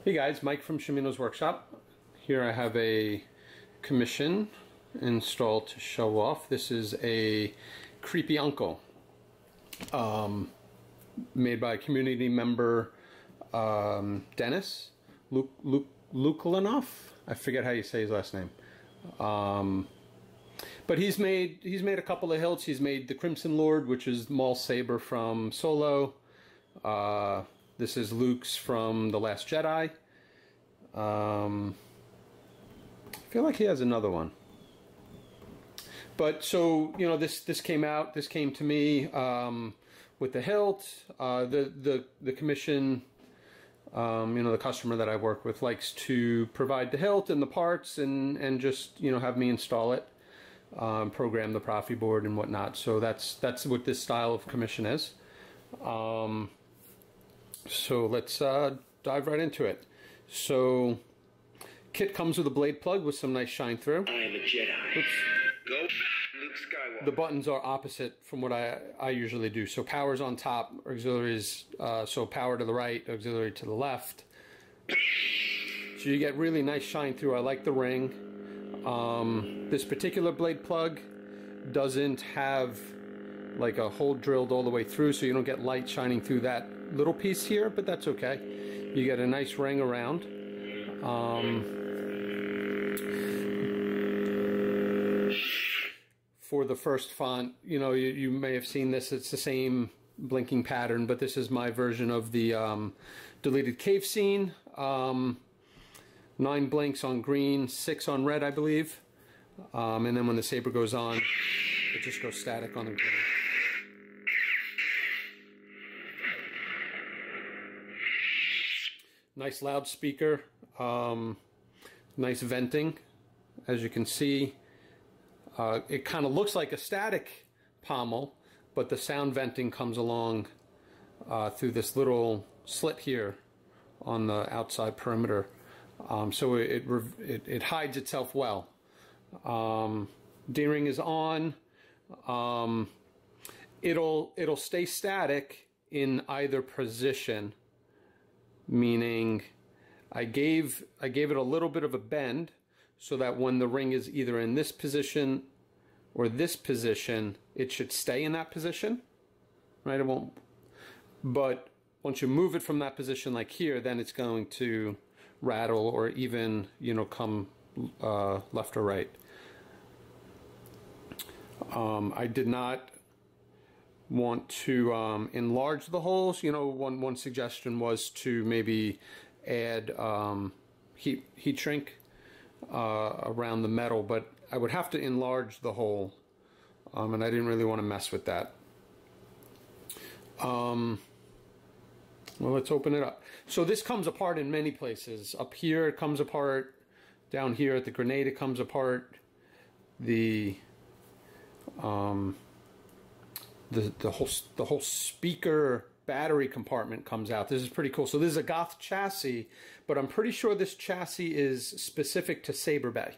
Hey guys, Mike from Shamino's workshop. Here I have a commission installed to show off. This is a creepy uncle made by community member Dennis Lukulanoff. I forget how you say his last name. But he's made a couple of hilts. He's made the Crimson Lord, which is Maul's saber from Solo. This is Luke's from The Last Jedi. I feel like he has another one. But so, you know, this came to me with the hilt. The commission, you know, the customer that I work with likes to provide the hilt and the parts and just, you know, have me install it, program the Proffieboard and whatnot. So that's what this style of commission is. So let's dive right into it. So kit comes with a blade plug with some nice shine through. I am a Jedi. Oops. Go Luke Skywalker. The buttons are opposite from what I usually do. So power's on top, auxiliaries, so power to the right, auxiliary to the left. So you get really nice shine through. I like the ring. This particular blade plug doesn't have like a hole drilled all the way through, so you don't get light shining through that little piece here, but that's okay. You get a nice ring around. For the first font, you know, you may have seen this. It's the same blinking pattern, but this is my version of the deleted cave scene. 9 blinks on green, 6 on red, I believe. And then when the saber goes on, it just goes static on the green. Nice loudspeaker, nice venting, as you can see. It kind of looks like a static pommel, but the sound venting comes along through this little slit here on the outside perimeter. So it hides itself well. D-ring is on. It'll stay static in either position, meaning I gave it a little bit of a bend so that when the ring is either in this position or this position, it should stay in that position, right? It won't. But once you move it from that position, like here, then it's going to rattle or even, you know, come left or right. I did not want to enlarge the holes. You know, one suggestion was to maybe add heat shrink around the metal, but I would have to enlarge the hole, and I didn't really want to mess with that. Well, let's open it up. So this comes apart in many places. Up here it comes apart. Down here at the grenade it comes apart. The whole speaker battery compartment comes out. This is pretty cool. So this is a Goth chassis, but I'm pretty sure this chassis is specific to SaberBay.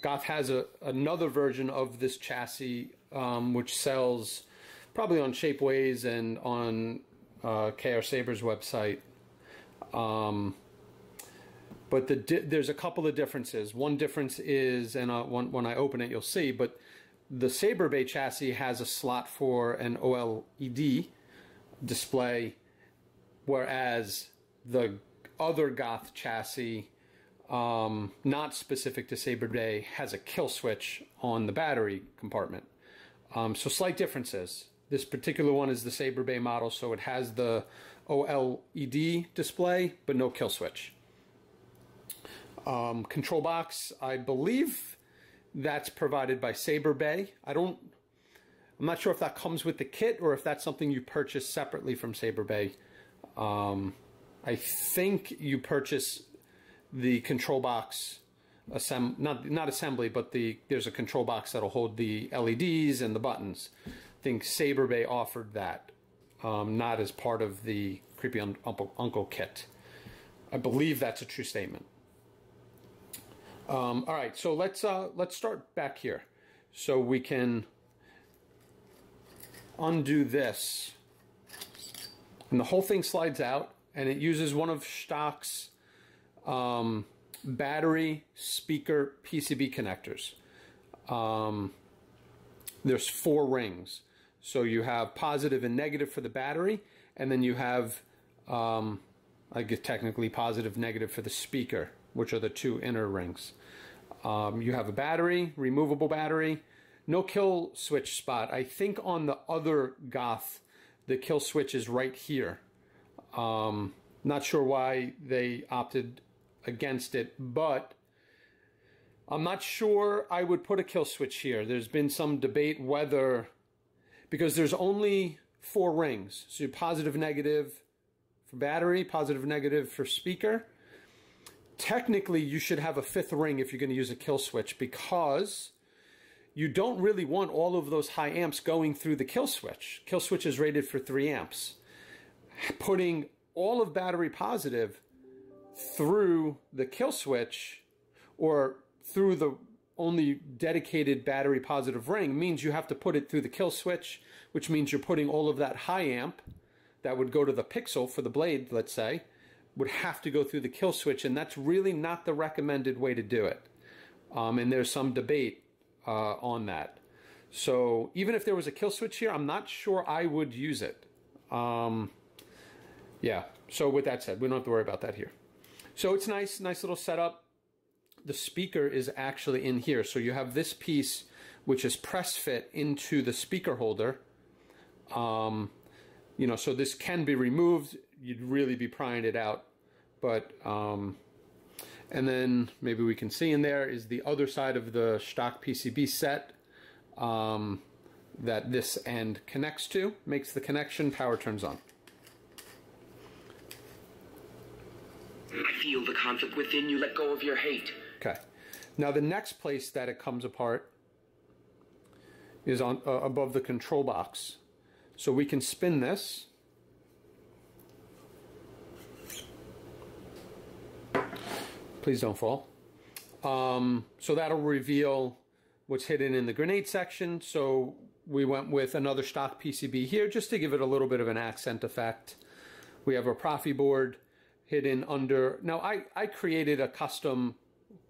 Goth has another version of this chassis, which sells probably on Shapeways and on KR Saber's website. But there's a couple of differences. One difference is, and when I open it you'll see, but the SaberBay chassis has a slot for an OLED display, whereas the other Goth chassis, not specific to SaberBay, has a kill switch on the battery compartment. So slight differences. This particular one is the SaberBay model, so it has the OLED display, but no kill switch. Control box, I believe that's provided by SaberBay. I'm not sure if that comes with the kit or if that's something you purchase separately from SaberBay. I think you purchase the control box, not assembly, but there's a control box that'll hold the LEDs and the buttons. I think SaberBay offered that, not as part of the Creepy Uncle kit. I believe that's a true statement. All right, so let's start back here, so we can undo this, and the whole thing slides out, and it uses one of Shtok's battery, speaker, PCB connectors. There's 4 rings. So you have positive and negative for the battery, and then you have, I guess technically positive, negative for the speaker, which are the 2 inner rings. You have a battery, removable battery, no kill switch spot. I think on the other Goth, the kill switch is right here. Not sure why they opted against it, but I'm not sure I would put a kill switch here. There's been some debate whether, because there's only 4 rings, so you're positive, negative for battery, positive, negative for speaker. Technically, you should have a 5th ring if you're going to use a kill switch, because you don't really want all of those high amps going through the kill switch. Kill switch is rated for 3 amps. Putting all of battery positive through the kill switch, or through the only dedicated battery positive ring, means you have to put it through the kill switch, which means you're putting all of that high amp that would go to the pixel for the blade, let's say, would have to go through the kill switch, and that's really not the recommended way to do it. And there's some debate on that. So even if there was a kill switch here, I'm not sure I would use it. Yeah, so with that said, we don't have to worry about that here. So it's nice little setup. The speaker is actually in here. So you have this piece, which is press fit into the speaker holder. You know, so this can be removed. You'd really be prying it out. But, and then maybe we can see in there is the other side of the Shtok PCB set that this end connects to, makes the connection, power turns on. I feel the conflict within you. Let go of your hate. Okay. Now the next place that it comes apart is on above the control box. So we can spin this. Please don't fall. So that'll reveal what's hidden in the grenade section. So we went with another Shtok PCB here just to give it a little bit of an accent effect. We have our Proffieboard hidden under. Now I created a custom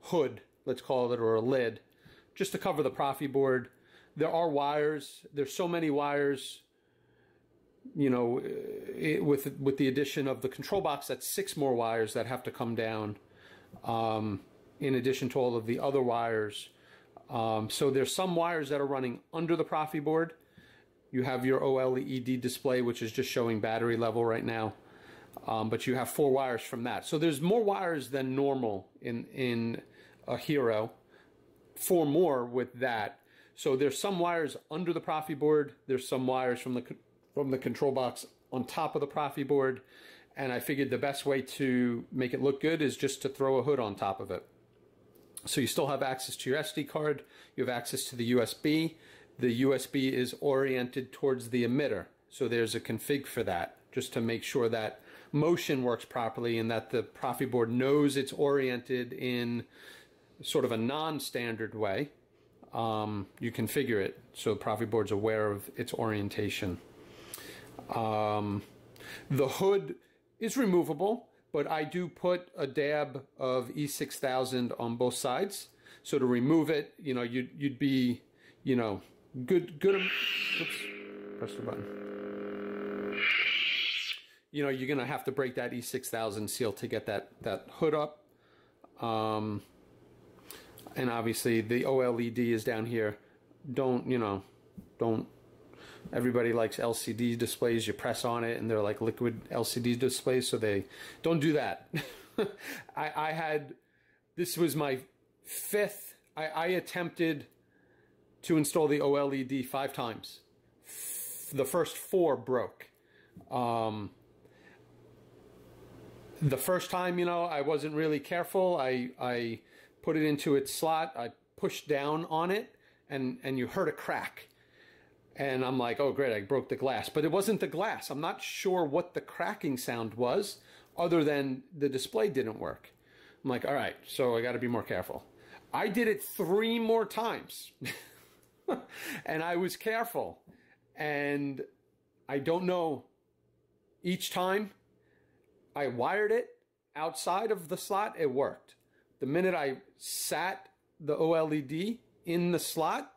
hood, let's call it, or a lid, just to cover the Proffieboard. There are wires. There's so many wires. You know, with the addition of the control box, that's 6 more wires that have to come down, in addition to all of the other wires. So there's some wires that are running under the Proffieboard. You have your OLED display, which is just showing battery level right now. But you have 4 wires from that. So there's more wires than normal in a Hero. 4 more with that. So there's some wires under the Proffieboard. There's some wires from the control box on top of the Proffieboard. And I figured the best way to make it look good is just to throw a hood on top of it. So you still have access to your SD card. You have access to the USB. The USB is oriented towards the emitter. So there's a config for that, just to make sure that motion works properly and that the Proffieboard knows it's oriented in sort of a non-standard way. You configure it so the Proffieboard's aware of its orientation. The hood is removable, but I do put a dab of E6000 on both sides. So to remove it, you know, you'd be, you know, good. Oops, press the button. You know, you're gonna have to break that E6000 seal to get that hood up. And obviously the OLED is down here. Don't. Everybody likes LCD displays. You press on it and they're like liquid LCD displays, so they don't do that. This was my 5th. I attempted to install the OLED 5 times. The first 4 broke. The first time, you know, I wasn't really careful. I put it into its slot. I pushed down on it, and you heard a crack. And I'm like, oh, great, I broke the glass. But it wasn't the glass. I'm not sure what the cracking sound was, other than the display didn't work. I'm like, all right, so I got to be more careful. I did it 3 more times. And I was careful. And I don't know, each time I wired it outside of the slot, it worked. The minute I sat the OLED in the slot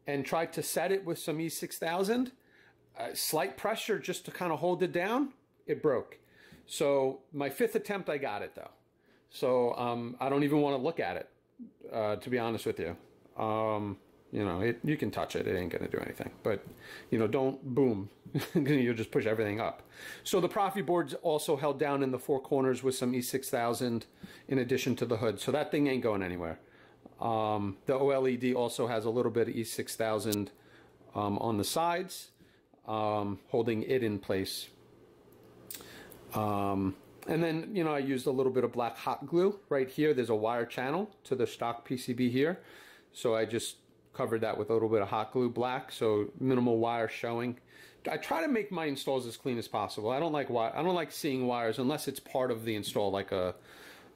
and tried to set it with some E6000, slight pressure just to kind of hold it down, it broke. So my 5th attempt, I got it though. So I don't even want to look at it, to be honest with you. You know, you can touch it. It ain't going to do anything. But, you know, don't boom. You'll just push everything up. So the Proffieboard's also held down in the 4 corners with some E6000 in addition to the hood. So that thing ain't going anywhere. The OLED also has a little bit of E6000 on the sides, holding it in place. And then, you know, I used a little bit of black hot glue right here. There's a wire channel to the Shtok PCB here. So I just covered that with a little bit of hot glue black, so minimal wire showing. I try to make my installs as clean as possible. I don't like seeing wires unless it's part of the install, like a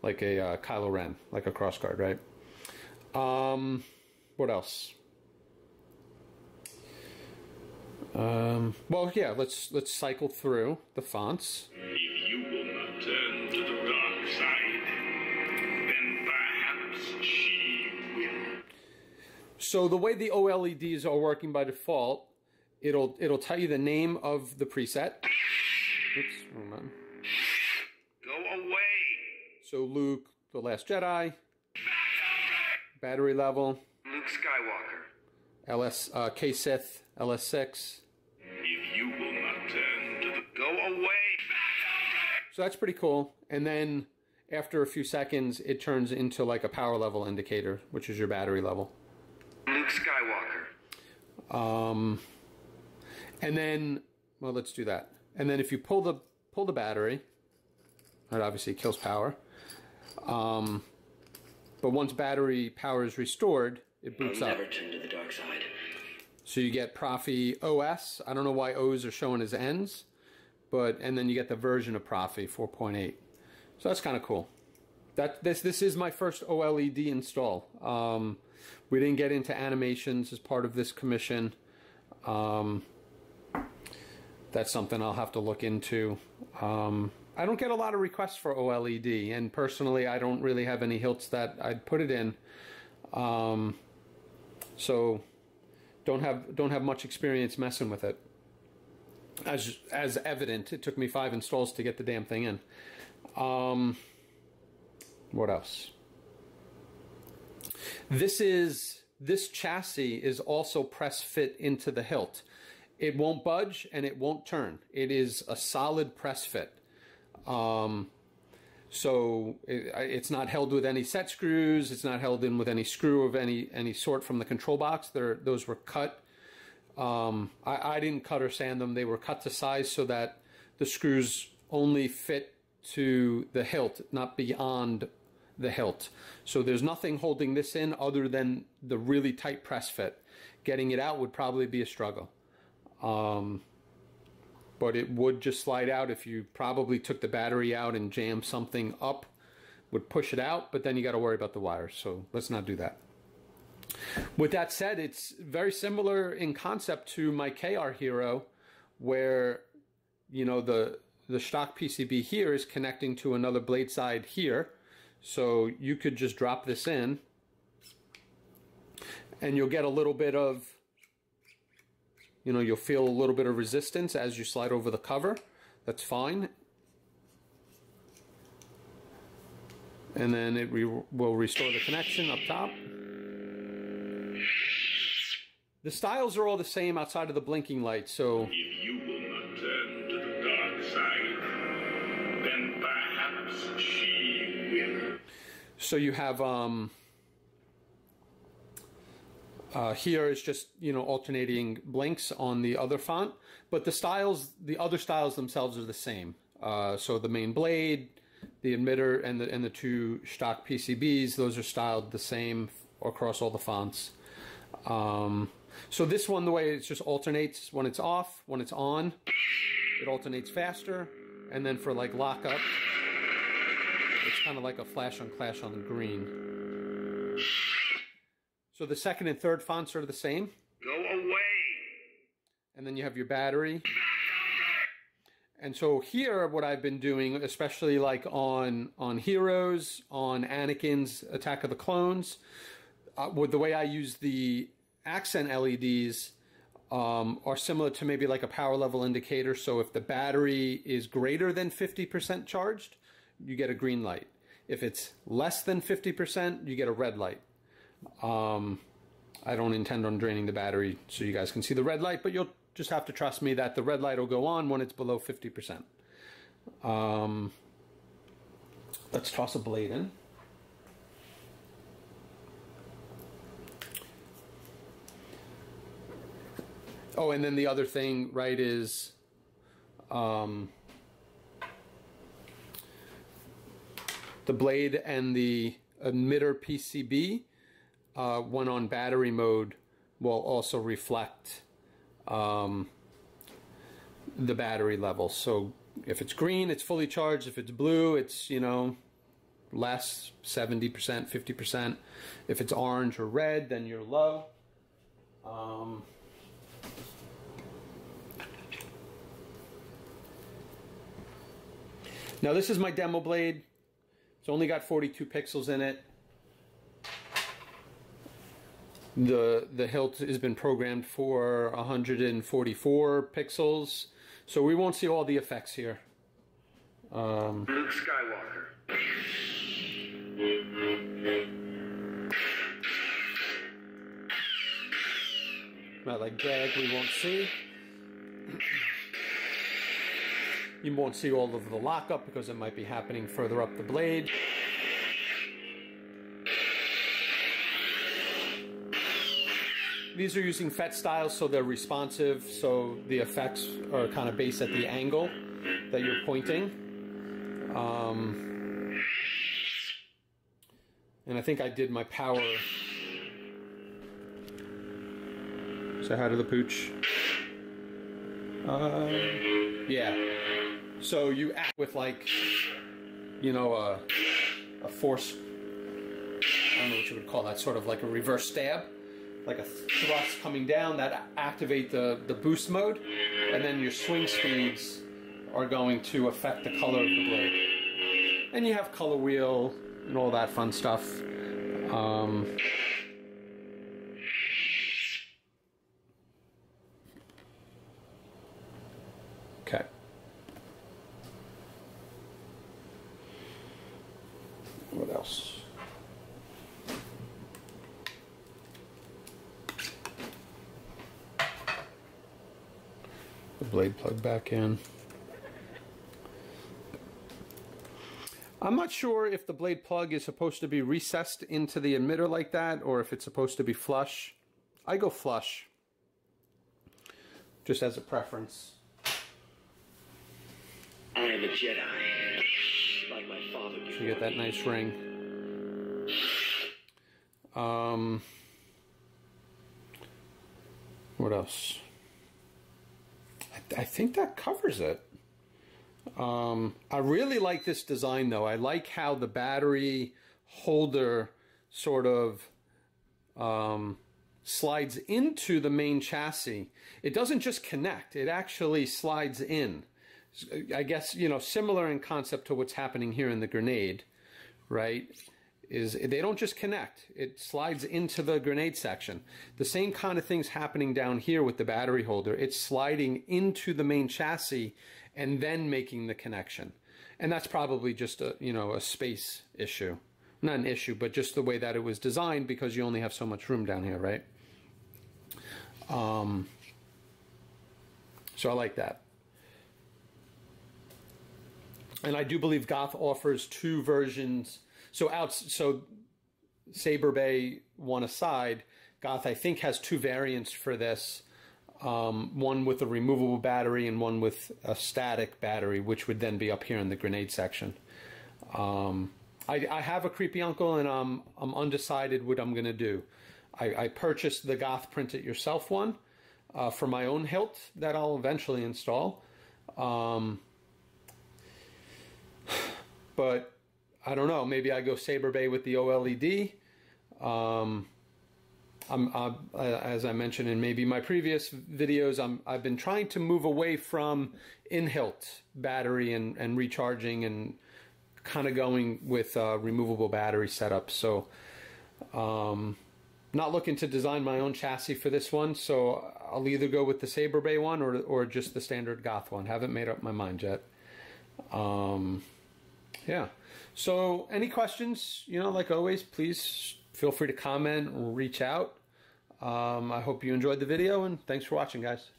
Kylo Ren, like a crossguard, right? What else? Well, yeah, let's cycle through the fonts. If you will not turn to the dark side, then perhaps she will. So the way the OLEDs are working by default, it'll tell you the name of the preset. Oops, hold on. Go away. So Luke, The Last Jedi. Battery level. Luke Skywalker. KSith, LS6. If you will not turn to the... Go away. So that's pretty cool. And then after a few seconds, it turns into like a power level indicator, which is your battery level. Luke Skywalker. And then, well, let's do that. And then if you pull the battery, it obviously kills power. But once battery power is restored, it boots up. Never turn to the dark side. So you get ProffieOS. I don't know why O's are shown as N's, and then you get the version of Proffie 4.8. So that's kind of cool. This is my first OLED install. We didn't get into animations as part of this commission. That's something I'll have to look into. I don't get a lot of requests for OLED, and personally, I don't really have any hilts that I'd put it in. So don't have much experience messing with it. As evident, it took me 5 installs to get the damn thing in. What else? This chassis is also press fit into the hilt. It won't budge and it won't turn. It is a solid press fit. So it's not held with any set screws. It's not held in with any screw of any sort from the control box. Those were cut. I didn't cut or sand them. They were cut to size so that the screws only fit to the hilt, not beyond the hilt. So there's nothing holding this in other than the really tight press fit. Getting it out would probably be a struggle. But it would just slide out if you probably took the battery out and jammed something up, would push it out, but then you got to worry about the wires. So let's not do that. With that said, it's very similar in concept to my KR Hero, where, you know, the Shtok PCB here is connecting to another blade side here. So you could just drop this in and you'll get a little bit of, you know, you'll feel a little bit of resistance as you slide over the cover. That's fine. And then it will restore the connection up top. The stiles are all the same outside of the blinking light, so... If you will not turn to the dark side, then perhaps she will. So you have, here is just, you know, alternating blinks on the other font, but the other styles themselves are the same. So the main blade, the emitter, and the 2 Shtok PCBs, those are styled the same across all the fonts. So this one, the way it just alternates when it's off, when it's on, it alternates faster, and then for like lockup, it's kind of like a flash on clash on the green. So the second and third fonts are the same. Go away. And then you have your battery. And so here, what I've been doing, especially like on Heroes, on Anakin's Attack of the Clones, with the way I use the accent LEDs, are similar to maybe like a power level indicator. So if the battery is greater than 50% charged, you get a green light. If it's less than 50%, you get a red light. I don't intend on draining the battery so you guys can see the red light, but you'll just have to trust me that the red light will go on when it's below 50%. Let's toss a blade in. Oh, and then the other thing, right, is the blade and the emitter PCB, when on battery mode, will also reflect the battery level. So if it's green, it's fully charged. If it's blue, it's, you know, less, 70%, 50%. If it's orange or red, then you're low. Now this is my demo blade. It's only got 42 pixels in it. The hilt has been programmed for 144 pixels, so we won't see all the effects here. Luke Skywalker. Not like drag, we won't see. You won't see all of the lockup because it might be happening further up the blade. These are using FET styles, so they're responsive, so the effects are kind of based at the angle that you're pointing. And I think I did my power. Say hi to the pooch. Yeah. So you act with, like, you know, a force, I don't know what you would call that, sort of like a reverse stab, like a thrust coming down that activate the boost mode, and then your swing speeds are going to affect the color of the blade. And you have color wheel and all that fun stuff. Okay. What else? The blade plug back in. I'm not sure if the blade plug is supposed to be recessed into the emitter like that, or if it's supposed to be flush. I go flush, just as a preference. I am a Jedi, like my father before. So you get that nice ring. What else? I think that covers it. I really like this design, though. I like how the battery holder sort of slides into the main chassis. It doesn't just connect, it actually slides in. I guess, you know, similar in concept to what's happening here in the grenade, right? Is they don't just connect, it slides into the grenade section. The same kind of thing's happening down here with the battery holder. It's sliding into the main chassis and then making the connection. And that's probably just a, you know, a space issue. Not an issue, but just the way that it was designed, because you only have so much room down here, right? So I like that. And I do believe Goth offers two versions. So SaberBay one aside, Goth I think has two variants for this. One with a removable battery and one with a static battery, which would then be up here in the grenade section. I have a creepy uncle, and I'm undecided what I'm going to do. I purchased the Goth print it yourself one for my own hilt that I'll eventually install. But I don't know, maybe I go SaberBay with the OLED. as I mentioned in maybe my previous videos, I've been trying to move away from in-hilt battery and recharging, and kind of going with removable battery setup. So not looking to design my own chassis for this one, so I'll either go with the SaberBay one or just the standard Goth one. Haven't made up my mind yet. Yeah. So any questions, you know, like always, please feel free to comment or reach out. I hope you enjoyed the video, and thanks for watching, guys.